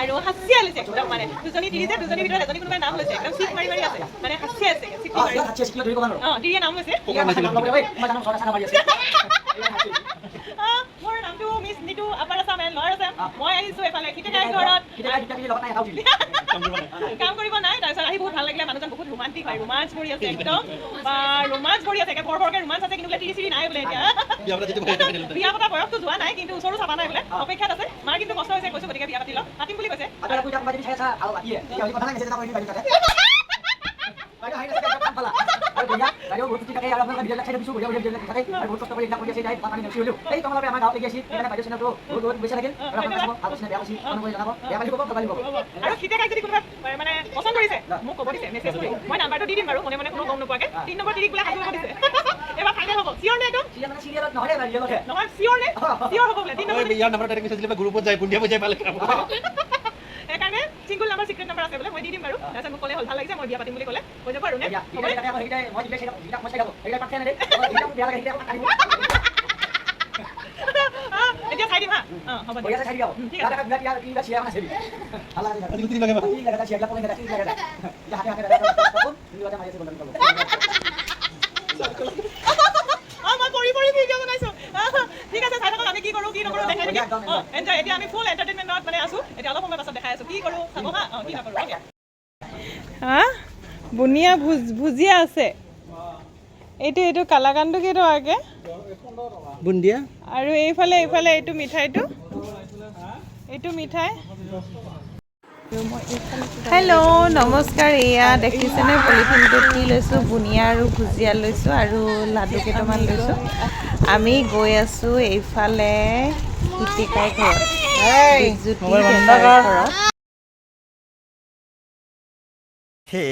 আৰু হাঁচিয়াই লৈছে একদম মানে দুজনী তিৰি যে দুজনীৰ ভিতৰত এজনী কোনোবাই নাম লৈছে একদম চিট মাৰি মাৰি আছে মানে হাঁচিয়াই আছে চিট মাৰি তিৰিয়ে নাম লৈছে মোৰ নামটো miss Nitu upper Assam and lower Assam মই আহিছোঁ এইফালে খিটেকাই ঘৰত কাম কৰিব নাই তাৰপিছত আহি বহুত ভাল লাগিলে মানুহজন বহুত ৰোমান্টিক হয় ৰোমাঞ্চ কৰি আছে একদম ৰোমাঞ্চ কৰি আছে বৰ বৰকৈ ৰোমাঞ্চ আছে কিন্তু বোলে তিৰি চিৰি নাই বোলে এতিয়া বিয়া পতা বয়সটো যোৱা নাই কিন্তু ওচৰো চাবা নাই বোলে অপেক্ষাত আছে মাৰ কিন্তু কষ্ট হৈছে কৈছোঁ গতিকে বিয়া পাতি লওক পাতিম বুলি কৈছে আৰু খিটেকাই যদি কোনোবা মানে পচন্দ কৰিছে মোক ক'ব দিছে মেছেজ কৰি মই নাম্বাৰটো দি দিম বাৰু মনে মনে কোনো গম নোপোৱাকৈ 3 নম্বৰ তিৰিক বোলে হাত দিব দিছে এবাৰ ফাইনেল হ'ব চিয়ৰ নে একদম নহয় চিয়ৰ নে চিয়ৰ হ'ব বোলে 3 নম্বৰ ইয়াৰ নাম্বাৰ ডাইৰেক্ট মেছেজ দিলে গ্ৰুপত যায় পুণ্ডিয়া বজাই পালে সেইকাৰণে চিংগুল নাম্বাৰ চিক্ৰেট নাম্বাৰ আছে বোলে মই দি দিম বাৰু তাৰপিছত মোক ক'লে হ'ল ভাল লাগিছে মই বিয়া পাতিম বুলি ক'লে হৈ যাব আৰু নে এতিয়া চাই দিম হা হ'ব ঠিক আছে ঠিক আছে চাই থাকক আমি কি কৰোঁ কি নকৰোঁ দেখাই দিম এনজয় এতিয়া আমি ফুল এণ্টাৰটেইনমেণ্টত মানে আছোঁ এতিয়া অলপ সময় পাছত দেখাই আছোঁ কি কৰোঁ চাব হা কি নকৰোঁ হা বুনিয়া ভুজিয়া আছে এইটো কালাকানটো কেই টকাকৈ বুন্দিয়া আৰু এইফালে এইটো মিঠাইটো এইটো মিঠাই হেল্ল' নমস্কাৰ এয়া দেখিছেনে পলিথিনটোত কি লৈছোঁ বুনিয়া আৰু ভুজিয়া লৈছোঁ আৰু লাডু কেইটামান লৈছোঁ আমি গৈ আছোঁ এইফালে খিটেকাই ঘৰত হে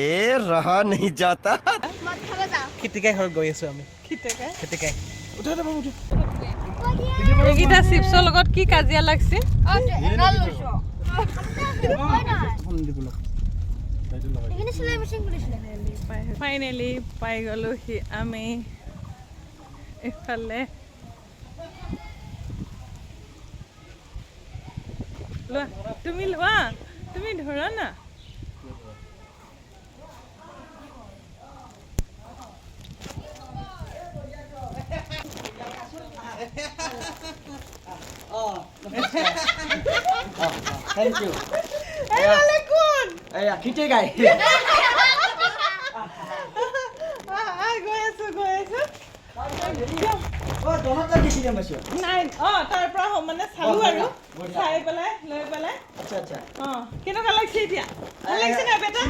ৰহা नहीं जाता খিটেকাই ঘৰত গৈ আছোঁ আমি খিটেকাই এইকেইটা চিপছৰ লগত কি কাজিয়া লাগছে ফাইনেলি পাই গ'লোহি আমি এইফালে লোৱা তুমি ধৰা না Thank you. খিটেকাই নাই তাৰ পৰা মানে চালো আৰু চাই পেলাই লৈ পেলাই কেনেকুৱা লাগিছে এতিয়া ভাল লাগিছে নে বেটা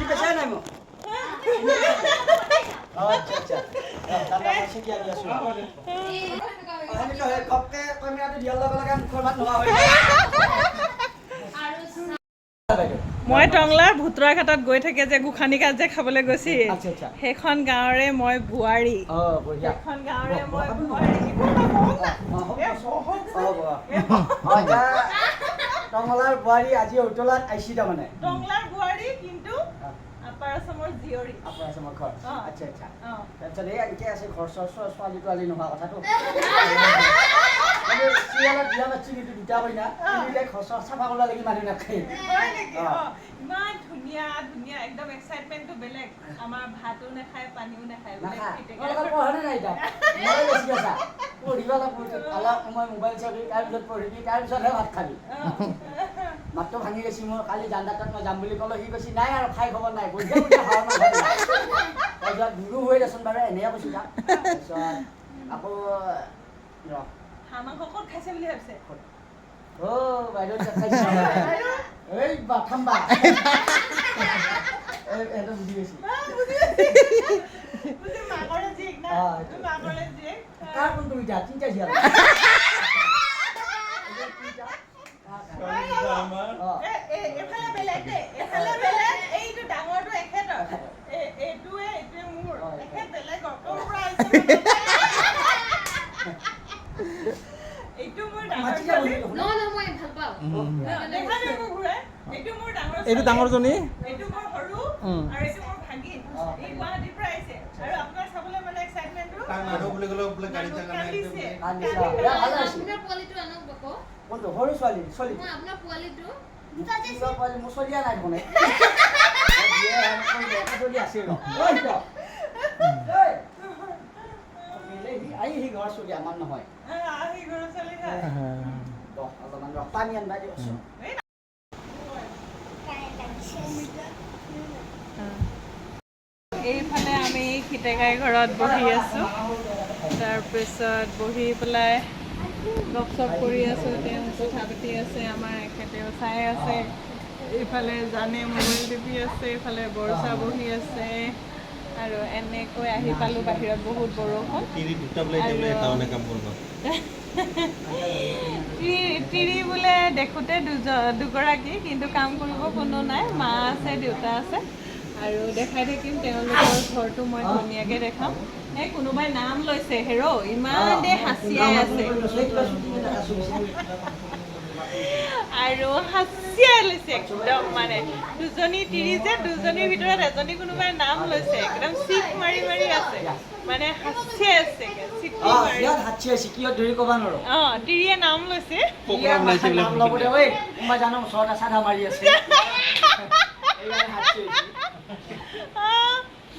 মই টংলাৰ ভুতৰা ঘাটত গৈ থাকে যে গোসানী ঘাট যে খাবলৈ গৈছিল সেইখন গাঁৱৰে মই বোৱাৰী সেইখন গাঁৱৰে মই টংলাৰ বোৱাৰী আজি উতলাত আহিছে তাৰমানে টংলাৰ বোৱাৰী কিন্তু আপাৰ আছামৰ জীয়ৰী আপাৰ আছামৰ ঘৰ আচ্ছা তাৰপিছত এই এনেকৈ আছে ঘৰ ছোৱালী তোৱালী নোহোৱা কথাটো চিৰিয়েলত বিয়া মাতছি কিন্তু দুটা কইনা ঘৰ চাফা কৰিব লাগি মানুহ নাখায় ইমান ধুনীয়া একদম এক্সাইটমেণ্টটো বেলেগ আমাৰ ভাতো নাখায় পানীও নাখায় পঢ়িব অলপ সময় মোবাইল চাবি তাৰপিছত পঢ়িবি তাৰপিছতহে ভাত খাবি মাতটো ভাঙি গৈছি মোৰ কালি জানদাতত মই যাম বুলি ক'লো সি কৈছি নাই আৰু খাই খবৰ নাই তাৰপিছত গুৰু হৈ দেচোন বাৰু এনেহে কৈছোঁ যাম তাৰপিছত আকৌ হাঁহ মাংস ক'ত খাইছে বুলি ভাবিছে বাইদেউ এই বাথাম্বা এটা বুঝি গেছি মাকৰে জীয়েক না মাকৰে জীয়েক কার কোন তুমি যা চিন্তা জিয়া এফালে বেলেগ দে এফালে বেলেগ এইটো ডাঙৰটো এখেতৰ এইটোৱে মোৰ এখেত বেলেগ পৰা আহিছে এইটো মোৰ ডাঙৰ মই ভাল পাওঁ দেখালে মোক ঘূৰে এইটো মোৰ ডাঙৰ এইটো ডাঙৰজনী এইটো মোৰ সৰু আৰু এইটো মোৰ ভাগিন এই গুৱাহাটীৰ পৰা আহিছে আৰু আপোনাৰ চাবলৈ মানে এক্সাইটমেণ্টটো মানুহ বুলি ক'লে বোলে গাড়ী থাকা নাই আপোনাৰ পোৱালিটো আনক বকো কোনটো সৰু ছোৱালী আপোনাৰ পোৱালিটো মুচলীয়া নাই বনাই চলি আছে সি ঘৰ চলি আমাৰ নহয় অলপমান পানী আনবা দিয়কচোন এইফালে আমি খিটেকাই ঘৰত বহি আছোঁ তাৰপিছত বহি পেলাই গপ চপ কৰি আছোঁ তেওঁ কথা পাতি আছে আমাৰ এখেতেও চাই আছে এইফালে জানে মোবাইল টিপি আছে এইফালে বৰচা বহি আছে আৰু এনেকৈ আহি পালোঁ বাহিৰত বহুত বৰষুণ তিৰি বোলে দেখোঁতে দুগৰাকী কিন্তু কাম কৰিব কোনো নাই মা আছে দেউতা আছে আৰু দেখাই থাকিম তেওঁলোকৰ ঘৰটো মই ধুনীয়াকৈ দেখাম এই কোনোবাই নাম লৈছে হেৰ' ইমানে হাঁচিয়াই আছে আৰু হাঁচিয়াই লৈছে একদম মানে দুজনী তিৰি যে দুজনীৰ ভিতৰত এজনী কোনোবাই নাম লৈছে একদম চিক মাৰি মাৰি আছে মানে হাঁচিয়াই আছে তিৰিয়ে নাম লৈছে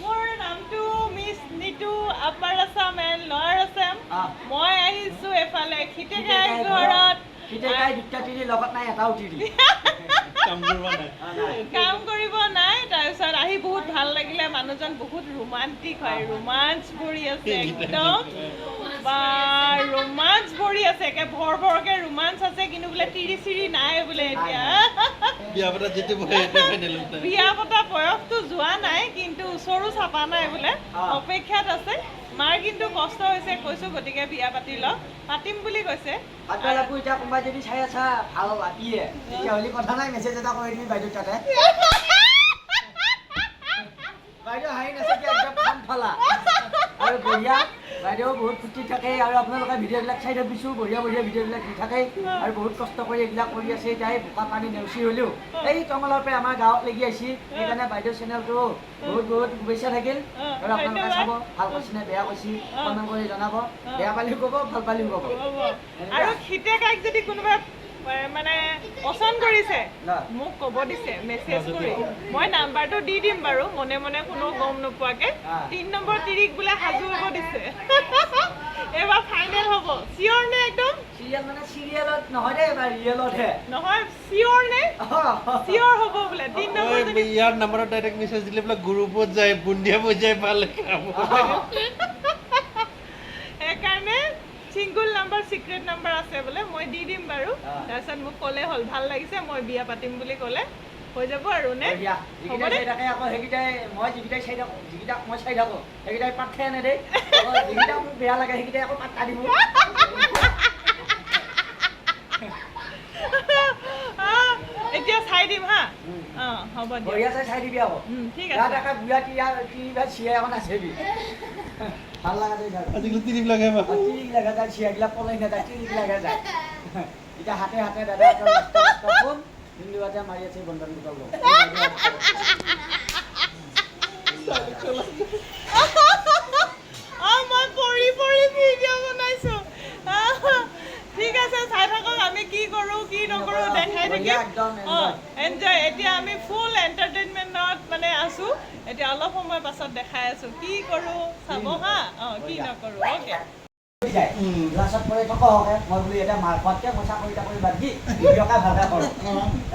মোৰ নামটো miss Nitu upper Assam and lower Assam মই আহিছোঁ এফালে খিটেকাই ঘৰত কাম কৰিব নাই তাৰপিছত আহি বহুত ভাল লাগিলে মানুহজন বহুত ৰোমান্টিক হয় ৰোমাঞ্চ ভৰি আছে একদম বা ৰোমাঞ্চ ভৰি আছে একে ভৰ ভৰকে ৰোমাঞ্চ আছে কিন্তু বোলে তিৰি চিৰি নাই বোলে এতিয়া বিয়া পতা বয়সটো যোৱা নাই কিন্তু ওচৰো চাপা নাই বোলে অপেক্ষাত আছে মাৰ কিন্তু কষ্ট হৈছে কৈছোঁ গতিকে বিয়া পাতি লওক পাতিম বুলি কৈছে কোনোবাই যদি চাই আছা ভাল দিয়ে তেতিয়াহ'লে কথা নাই মেছেজ এটা কৰি দিবি বাইদেউ তাতে বাইদেউ হাঁহি নাথাকে একদম কাম ফালা আৰু বঢ়িয়া বাইদেউ বহুত ফূৰ্তি থাকে আৰু আপোনালোকে ভিডিঅ'বিলাক চাই থাকিছোঁ বঢ়িয়া বঢ়িয়া ভিডিঅ'বিলাক দি থাকে আৰু বহুত কষ্ট কৰি এইবিলাক কৰি আছে তাই বোকা পানী নেওচি হ'লেও এই টঙলৰ পৰা আমাৰ গাঁৱত লাগি আহিছে সেইকাৰণে বাইদেউ চেনেলটো বহুত বহুত শুভেচ্ছা থাকিল আৰু আপোনালোকে চাব ভাল কৈছে নে বেয়া কৈছে কমেণ্ট কৰি জনাব বেয়া পালেও ক'ব ভাল পালেও ক'ব আৰু খিটেকাইক যদি কোনোবাই মানে পচন্দ কৰিছে মোক ক'ব দিছে মেছেজ কৰি মই নাম্বাৰটো দি দিম বাৰু মনে মনে কোনো গম নোপোৱাকৈ 3 নম্বৰ তিৰিক বোলে সাজু হ'ব দিছে এবাৰ ফাইনেল হ'ব চিয়ৰ নে একদম মানে চিৰিয়েলত নহয় দেই এবাৰ ৰিয়েলতহে নহয় চিয়ৰ নে চিয়ৰ হ'ব বোলে 3 নম্বৰ ইয়াৰ নাম্বাৰত ডাইৰেক্ট মেছেজ দিলে বোলে গ্ৰুপত যায় বুন্দিয়া বজাই পালে সেইকাৰণে চিংগুল নাম্বাৰ চিক্ৰেট নাম্বাৰ আছে বোলে মই দি দিম বাৰু তাৰপিছত মোক ক'লে হ'ল ভাল লাগিছে মই বিয়া পাতিম বুলি ক'লে হৈ যাব আৰু নে সেইকেইটাই মই যিকেইটাই চাই থাকোঁ যিকেইটাক মই চাই থাকোঁ সেইকেইটাই পাত খাই আনে দেই যিকেইটা মোক বেয়া লাগে সেইকেইটাই আকৌ পাত্তা দিব এতিয়া চাই দিম হা হ'ব দিয়া বঢ়িয়া চাই দিবি আকৌ ঠিক আছে বুঢ়া তিৰিবা চিয়া এখন আছেবি ভাল লাগা যায় আজিকালি তিৰিবিলাক আহে তিৰিক লাগা যায় চিয়াগিলা পলাই নাযায় তিৰিক লাগা যায় এতিয়া হাতে হাতে দাদা ফোন হিন্দু বাজা মাৰি আছে বন্ধন দুটাল মই পৰি পৰি ভিডিঅ' বনাইছোঁ ঠিক আছে চাই থাকক আমি কি কৰোঁ কি নকৰোঁ দেখাই থাকিম এনজয় এতিয়া আমি ফুল এণ্টাৰটেইনমেণ্টত মানে আছোঁ এতিয়া অলপ সময় পাছত দেখাই আছোঁ কি কৰোঁ চাব হা কি নকৰোঁ অ'কে ক্লাছত পঢ়ি থককে মই বোলো এতিয়া মাৰ খোৱাতকৈ মই চাকৰি তাকৰি বাদ দি ভিডিঅ'কে ভালকৈ কৰোঁ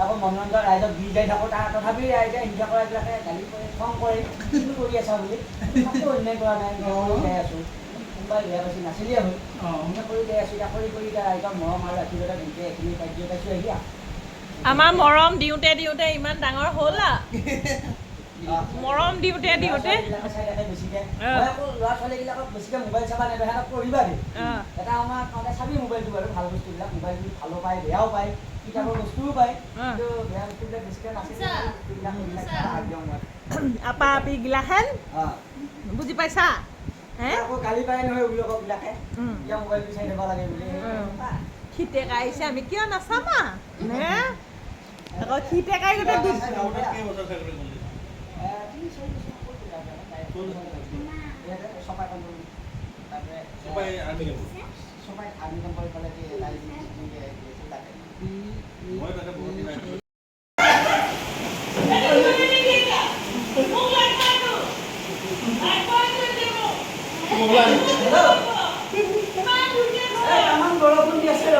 আকৌ মনোৰঞ্জন ৰাইজক দি যাই থাকোঁ তাৰ তথাপি ৰাইজে হিংসা কৰাবিলাকে গালি কৰে খং কৰে কিনো কৰি আছা বুলি অন্যায় কৰা নাই যাই আছোঁ কোনোবাই বেয়া পাইছে নাচিলেই হ'ল অন্যায় কৰি যাই আছোঁ চাকৰি কৰি এতিয়া ৰাইজক মৰম আৰু ৰাখিবলৈ দিওঁতে এইখিনি কাৰ্য পাইছোঁ আহিয়া আমাৰ মৰম দিওঁতে দিওঁতে ইমান ডাঙৰ হ'ল মৰম দিওঁতে দিওঁতে ল'ৰা ছোৱালীবিলাকক বেছিকৈ মোবাইল চাবা নেদে সিহঁতক পঢ়িবা দে এটা আমাৰ কাৰণে চাবি মোবাইলটো বাৰু ভাল বস্তুবিলাক মোবাইলটো ভালো পায় বেয়াও পায় কিতাপৰ বস্তুও পায় কিন্তু বেয়া বস্তুবিলাক বেছিকৈ নাচিলে আপা আপি গিলাখান বুজি পাইছা আকৌ গালি পায় নহয় অভিভাৱকবিলাকে এতিয়া মোবাইলটো চাই থাকিব লাগে বুলি খিটেকাই আহিছে আমি কিয় নাচামা নে আকৌ খিটেকাই গোটেই সবাই আমাৰ বৰষুণ দি আছে ৰ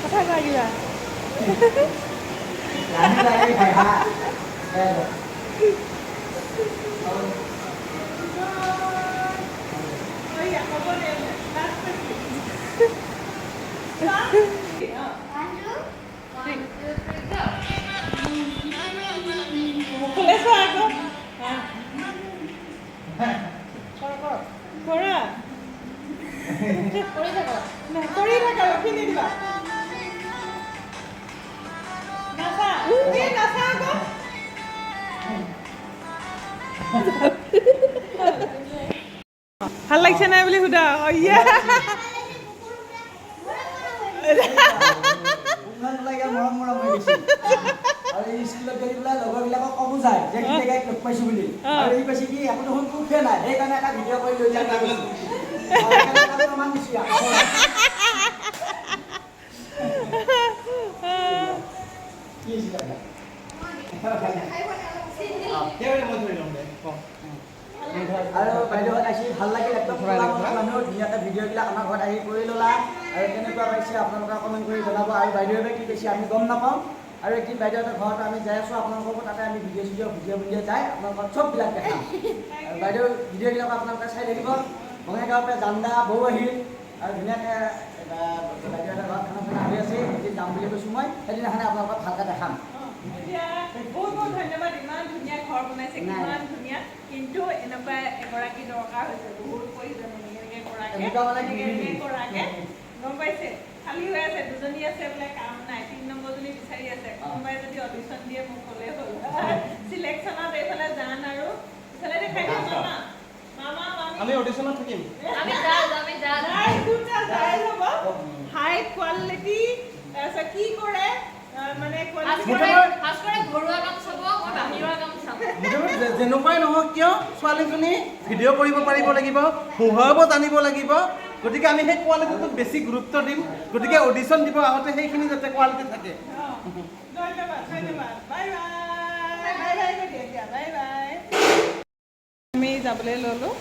কথা কোৱা কিবা কৰি থাকা ৰখি নিদিবা নাচা নাচা আকৌ ভাল লাগিছে নাই বুলি সোধা মৰম মৰম হৈ গৈছে আৰু এই স্কুলত গৈ পেলাই লগৰবিলাকক ক'ব যায় যে গীতে গাইক লগ পাইছোঁ বুলি আৰু এই পাইছে কি একো দেখোন কোফে নাই সেইকাৰণে এটা ভিডিঅ' কৰি লৈ যায় প্ৰমাণ দিছোঁ আৰু বাইদেউহঁত আহি ভাল লাগিল একদম মানুহ ধুনীয়াকৈ ভিডিঅ'বিলাক আমাৰ ঘৰত আহি কৰি ল'লা আৰু কেনেকুৱা পাইছে আপোনালোকে কমেণ্ট কৰি জনাব আৰু বাইদেউহঁতে কি কৈছে আমি গম নাপাওঁ আৰু একদিন বাইদেউহঁতৰ ঘৰত আমি যাই আছোঁ আপোনালোকৰ তাতে আমি ভিডিঅ' যাই আপোনালোকৰ চববিলাক দেখাম আৰু বাইদেউ ভিডিঅ'বিলাক আপোনালোকে চাই থাকিব বঙাইগাঁৱৰ পৰা জান্দা বৌ আহিল আৰু ধুনীয়াকৈ বাইদেউহঁতৰ ঘৰত খানা চানা হৈ আছে এদিন যাম বুলি কৈছোঁ মই সেইদিনাখনে আপোনালোকক ভালকৈ দেখাম বহুত বহুত ধন্যবাদ ইমান ধুনীয়া ঘৰ বনাইছে কিমান ধুনীয়া কিন্তু এনেকুৱা এগৰাকী দৰকাৰ হৈছে বহুত প্ৰয়োজন কৰাকে গম পাইছে খালী হৈ আছে দুজনী আছে বোলে কাম নাই 3 নম্বৰজনী বিচাৰি আছে কোনোবাই যদি অডিশ্যন দিয়ে মোক ক'লে হ'ল চিলেকশ্যনত এইফালে জান আৰু ইফালে দেখাই দিম মামা আমি অডিশ্যনত থাকিম হাই কোৱালিটি তাৰপিছত কি কৰে মানে যেনেকুৱাই নহওক কিয় ছোৱালীজনী ভিডিঅ' কৰিব পাৰিব লাগিব শুহাব জানিব লাগিব গতিকে আমি সেই কোৱালিটিটোত বেছি গুৰুত্ব দিম গতিকে অডিশ্যন দিব আহোঁতে সেইখিনি যাতে কোৱালিটি থাকে ধন্যবাদ ধন্যবাদ bye bye bye bye bye আমি যাবলৈ ল'লোঁ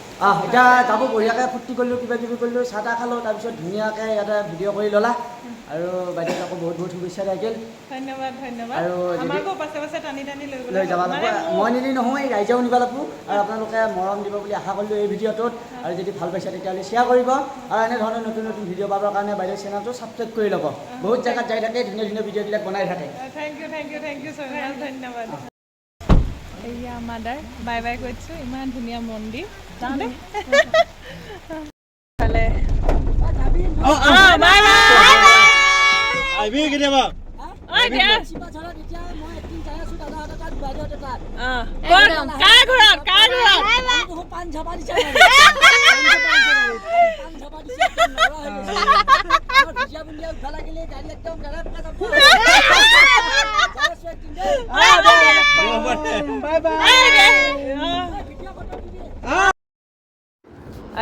এতিয়া যাব বঢ়িয়াকৈ ফূৰ্তি কৰিলোঁ কিবা কিবি কৰিলোঁ চাহ তাহ খালোঁ তাৰপিছত ধুনীয়াকৈ ইয়াতে ভিডিঅ' কৰি ল'লা আৰু বাইদেউক আকৌ বহুত বহুত শুভেচ্ছা থাকিল ধন্যবাদ ধন্যবাদ আৰু আমাকো পাছে পাছে টানি টানি লৈ যাব লাগিব মই নিদি নহয় ৰাইজেও নিব লাগিব আৰু আপোনালোকে মৰম দিব বুলি আশা কৰিলোঁ এই ভিডিঅ'টোত আৰু যদি ভাল পাইছে তেতিয়াহ'লে শ্বেয়াৰ কৰিব আৰু এনেধৰণৰ নতুন নতুন ভিডিঅ' পাবৰ কাৰণে বাইদেউ চেনেলটো ছাবস্ক্ৰাইব কৰি ল'ব বহুত জেগাত যাই থাকে ধুনীয়া ধুনীয়া ভিডিঅ'বিলাক বনাই থাকে থেংক ইউ ছ' মাছ ধন্যবাদ এয়া মাদাৰ বাই বাই কৈছোঁ ইমান ধুনীয়া মন্দিৰ যাওঁ দে বাই বাই আহিবি কেতিয়াবা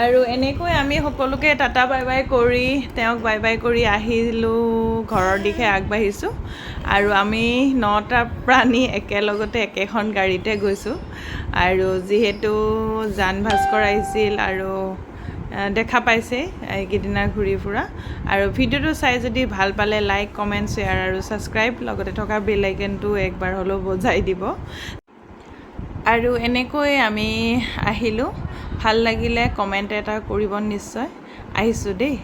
আৰু এনেকৈ আমি সকলোকে টাটা বাই বাই কৰি তেওঁক বাই বাই কৰি আহিলোঁ ঘৰৰ দিশে আগবাঢ়িছোঁ আৰু আমি 9টা প্ৰাণী একেলগতে একেখন গাড়ীতে গৈছোঁ আৰু যিহেতু জান ভাস্কৰ আহিছিল আৰু দেখা পাইছে এইকেইদিনা ঘূৰি ফুৰা আৰু ভিডিঅ'টো চাই যদি ভাল পালে লাইক কমেণ্ট শ্বেয়াৰ আৰু ছাবস্ক্ৰাইব লগতে থকা বেল আইকনটো একবাৰ হ'লেও বজাই দিব আৰু এনেকৈ আমি আহিলোঁ ভাল লাগিলে কমেণ্ট এটা কৰিব নিশ্চয় আহিছোঁ দেই